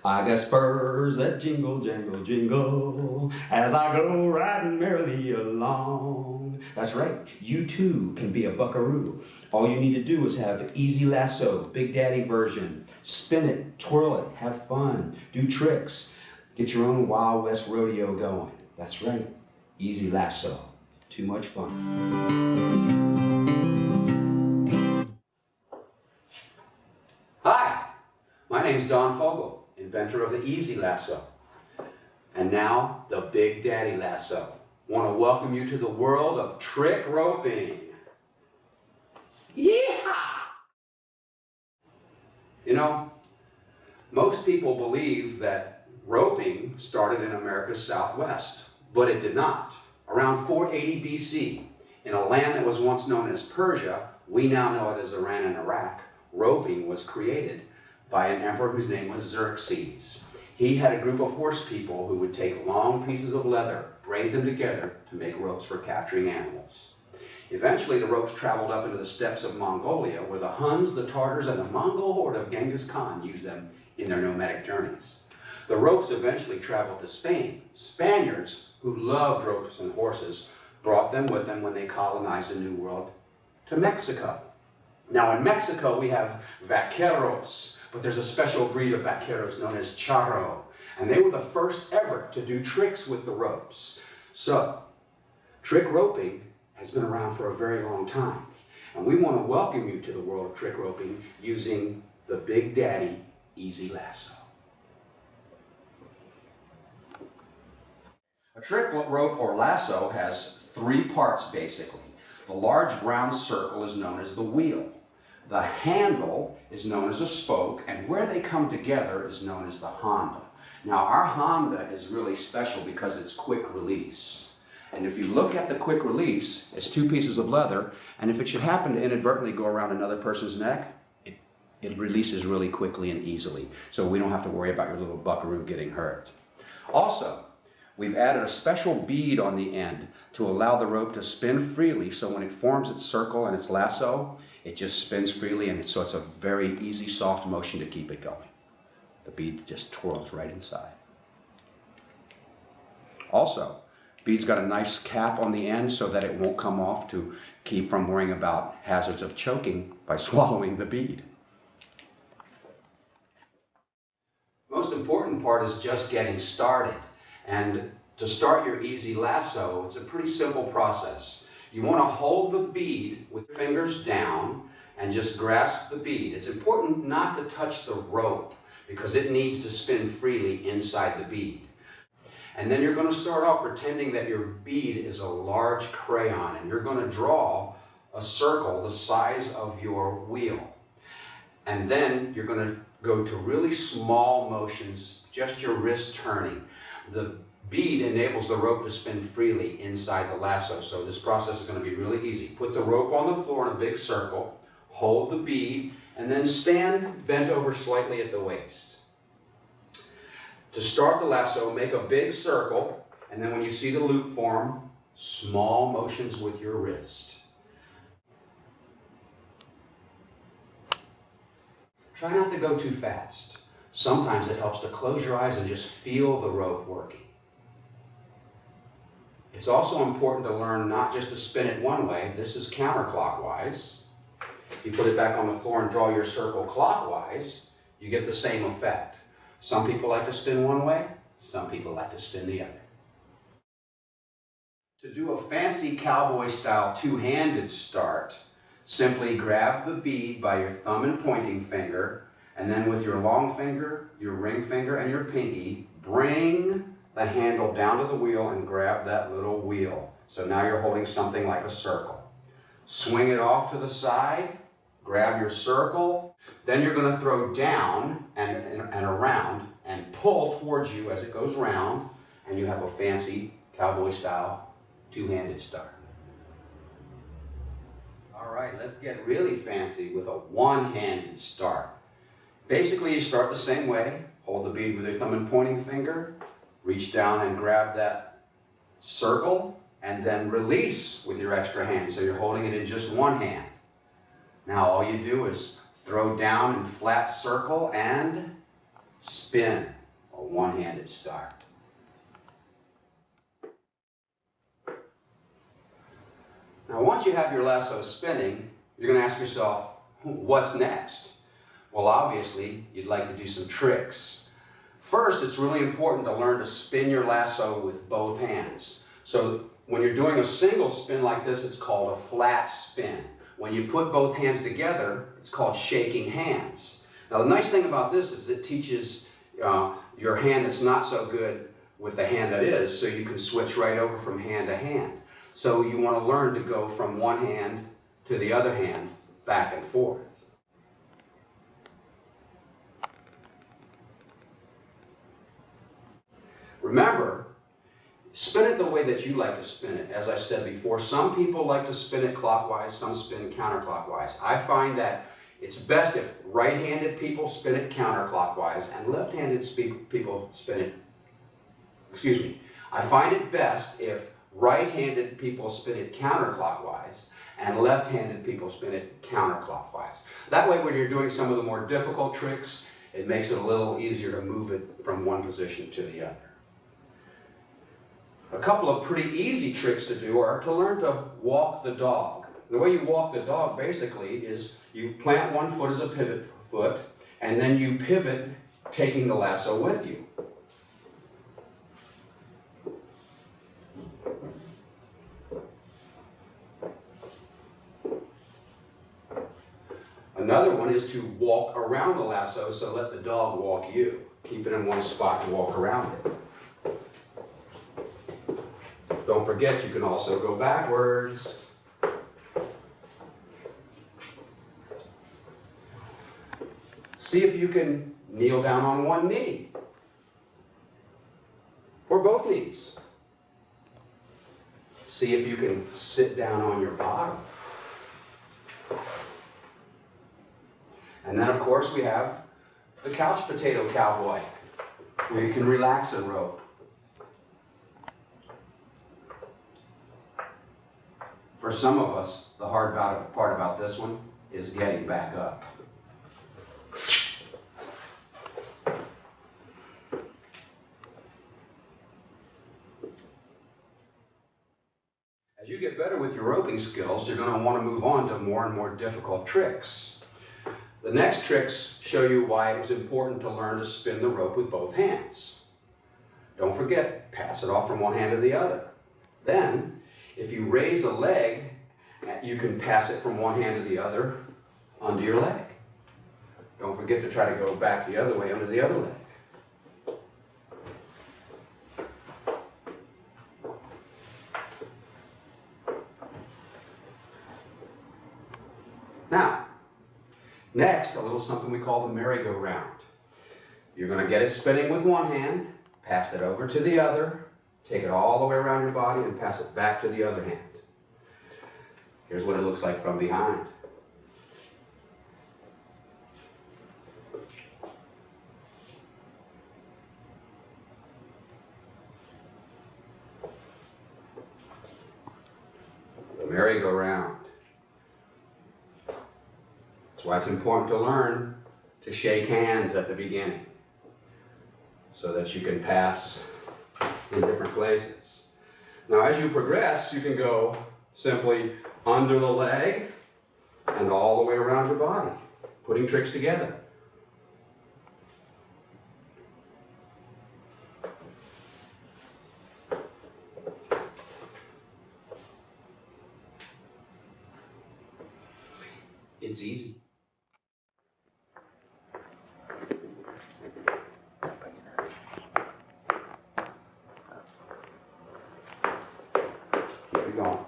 I got spurs that jingle, jangle, jingle as I go riding merrily along. That's right, you too can be a buckaroo. All you need to do is have EZ Lasso, Big Daddy version. Spin it, twirl it, have fun, do tricks. Get your own Wild West rodeo going. That's right, EZ Lasso. Too much fun. Hi, my name's Don Fogel, inventor of the EZ Lasso. And now, the Big Daddy Lasso. Want to welcome you to the world of trick roping. Yeehaw! You know, most people believe that roping started in America's Southwest, but it did not. Around 480 BC, in a land that was once known as Persia, we now know it as Iran and Iraq, roping was created by an emperor whose name was Xerxes. He had a group of horse people who would take long pieces of leather, braid them together to make ropes for capturing animals. Eventually, the ropes traveled up into the steppes of Mongolia, where the Huns, the Tartars, and the Mongol horde of Genghis Khan used them in their nomadic journeys. The ropes eventually traveled to Spain. Spaniards, who loved ropes and horses, brought them with them when they colonized the New World to Mexico. Now in Mexico we have vaqueros, but there's a special breed of vaqueros known as charro, and they were the first ever to do tricks with the ropes. So, trick roping has been around for a very long time, and we want to welcome you to the world of trick roping using the Big Daddy EZ Lasso. A trick rope or lasso has three parts basically. The large round circle is known as the wheel. The handle is known as a spoke, and where they come together is known as the Honda. Now our Honda is really special because it's quick release. And if you look at the quick release, it's two pieces of leather, and if it should happen to inadvertently go around another person's neck, it releases really quickly and easily. So we don't have to worry about your little buckaroo getting hurt. Also, we've added a special bead on the end to allow the rope to spin freely, so when it forms its circle and its lasso, it just spins freely, and so it's a very easy, soft motion to keep it going. The bead just twirls right inside. Also, bead's got a nice cap on the end so that it won't come off, to keep from worrying about hazards of choking by swallowing the bead. Most important part is just getting started. And to start your EZ Lasso, it's a pretty simple process. You want to hold the bead with your fingers down and just grasp the bead. It's important not to touch the rope because it needs to spin freely inside the bead. And then you're going to start off pretending that your bead is a large crayon, and you're going to draw a circle the size of your wheel. And then you're going to go to really small motions, just your wrist turning. The bead enables the rope to spin freely inside the lasso, so this process is going to be really easy. Put the rope on the floor in a big circle, hold the bead, and then stand bent over slightly at the waist. To start the lasso, make a big circle, and then when you see the loop form, small motions with your wrist. Try not to go too fast. Sometimes it helps to close your eyes and just feel the rope working. It's also important to learn not just to spin it one way. This is counterclockwise. If you put it back on the floor and draw your circle clockwise, you get the same effect. Some people like to spin one way, some people like to spin the other. To do a fancy cowboy-style two-handed start, simply grab the bead by your thumb and pointing finger, and then with your long finger, your ring finger, and your pinky, bring the handle down to the wheel and grab that little wheel. So now you're holding something like a circle. Swing it off to the side, grab your circle, then you're going to throw down and around and pull towards you as it goes round, and you have a fancy cowboy-style two-handed start. All right, let's get really fancy with a one-handed start. Basically, you start the same way. Hold the bead with your thumb and pointing finger, reach down and grab that circle, and then release with your extra hand, so you're holding it in just one hand. Now all you do is throw down in flat circle and spin, a one-handed start. Now once you have your lasso spinning, you're going to ask yourself, what's next? Well, obviously, you'd like to do some tricks. First, it's really important to learn to spin your lasso with both hands. So when you're doing a single spin like this, it's called a flat spin. When you put both hands together, it's called shaking hands. Now the nice thing about this is it teaches your hand that's not so good with the hand that is, so you can switch right over from hand to hand. So you want to learn to go from one hand to the other hand, back and forth. Remember, spin it the way that you like to spin it. As I said before, some people like to spin it clockwise, some spin counterclockwise. I find that it's best if right-handed people spin it counterclockwise and left-handed people spin it, I find it best if right-handed people spin it counterclockwise and left-handed people spin it counterclockwise. That way when you're doing some of the more difficult tricks, it makes it a little easier to move it from one position to the other. A couple of pretty easy tricks to do are to learn to walk the dog. The way you walk the dog basically is you plant one foot as a pivot foot and then you pivot taking the lasso with you. Another one is to walk around the lasso, so let the dog walk you. Keep it in one spot and walk around it. Don't forget, you can also go backwards. See if you can kneel down on one knee, or both knees. See if you can sit down on your bottom. And then, of course, we have the couch potato cowboy, where you can relax and rope. For some of us, the hard part about this one is getting back up. As you get better with your roping skills, you're going to want to move on to more and more difficult tricks. The next tricks show you why it was important to learn to spin the rope with both hands. Don't forget, pass it off from one hand to the other. Then, if you raise a leg, you can pass it from one hand to the other under your leg. Don't forget to try to go back the other way under the other leg. Now, next, a little something we call the merry-go-round. You're going to get it spinning with one hand, pass it over to the other, take it all the way around your body and pass it back to the other hand. Here's what it looks like from behind. The merry-go-round. That's why it's important to learn to shake hands at the beginning, so that you can pass in different places. Now as you progress, you can go simply under the leg and all the way around your body, putting tricks together. It's easy. Keep it going.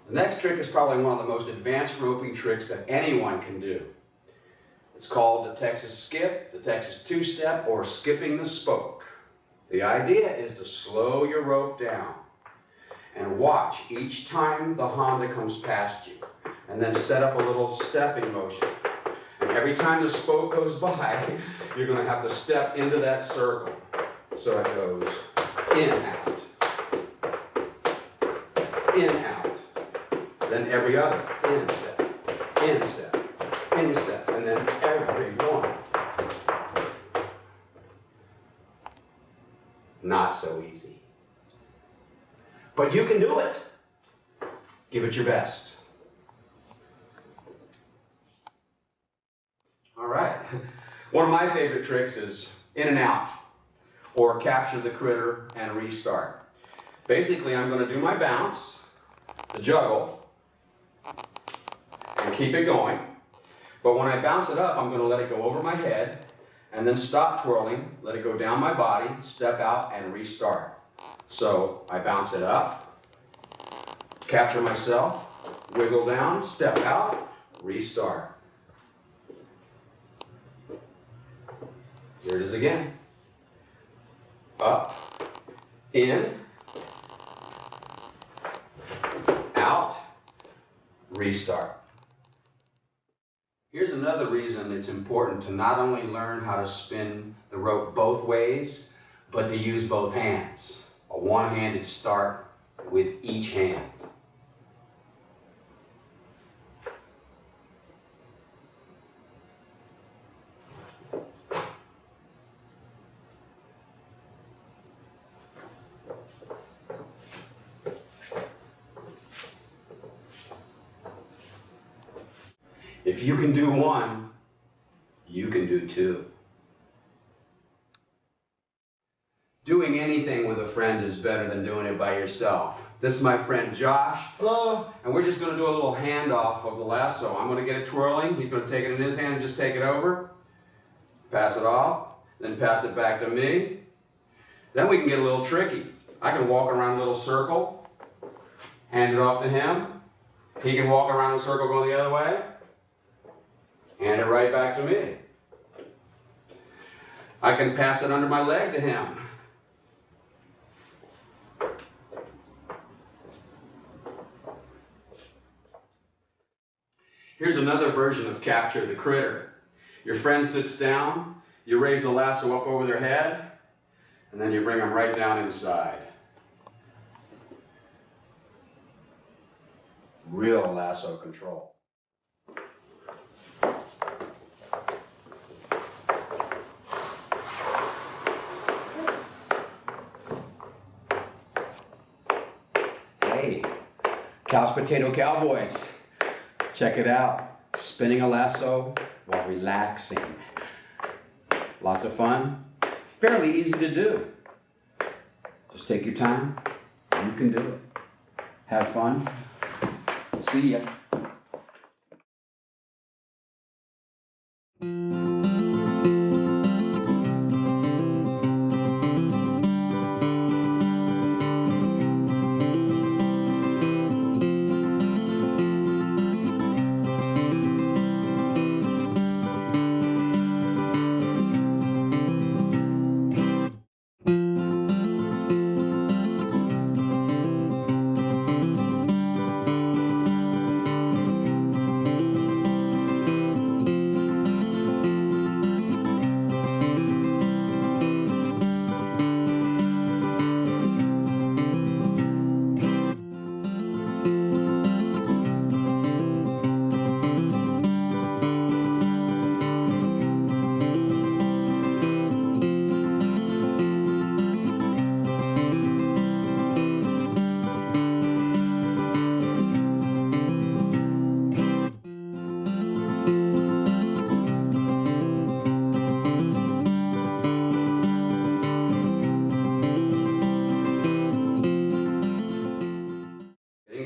The next trick is probably one of the most advanced roping tricks that anyone can do. It's called the Texas skip, the Texas two-step, or skipping the spoke. The idea is to slow your rope down and watch each time the Honda comes past you, and then set up a little stepping motion. And every time the spoke goes by, you're going to have to step into that circle. So it goes in, out, in, out. Then every other, in step, in step, in step, and then every one. Not so easy. But you can do it. Give it your best. All right. One of my favorite tricks is in and out, or capture the critter and restart. Basically, I'm going to do my bounce, the juggle, and keep it going. But when I bounce it up, I'm going to let it go over my head, and then stop twirling, let it go down my body, step out, and restart. So I bounce it up, capture myself, wiggle down, step out, restart. Here it is again. Up, in, out, restart. Here's another reason it's important to not only learn how to spin the rope both ways, but to use both hands. A one-handed start with each hand. If you can do one, you can do two. Doing anything with a friend is better than doing it by yourself. This is my friend Josh. Hello. And we're just going to do a little handoff of the lasso. I'm going to get it twirling. He's going to take it in his hand and just take it over. Pass it off. Then pass it back to me. Then we can get a little tricky. I can walk around a little circle. Hand it off to him. He can walk around the circle going the other way. Hand it right back to me. I can pass it under my leg to him. Here's another version of capture the critter. Your friend sits down, you raise the lasso up over their head, and then you bring them right down inside. Real lasso control. Hey, couch potato cowboys, check it out. Spinning a lasso while relaxing. Lots of fun, fairly easy to do. Just take your time, you can do it. Have fun, see ya.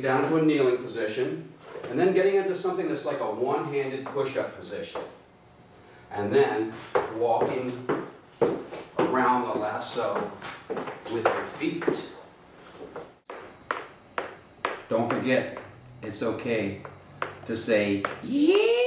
Down to a kneeling position, and then getting into something that's like a one-handed push-up position. And then walking around the lasso with your feet. Don't forget, it's okay to say, yeah!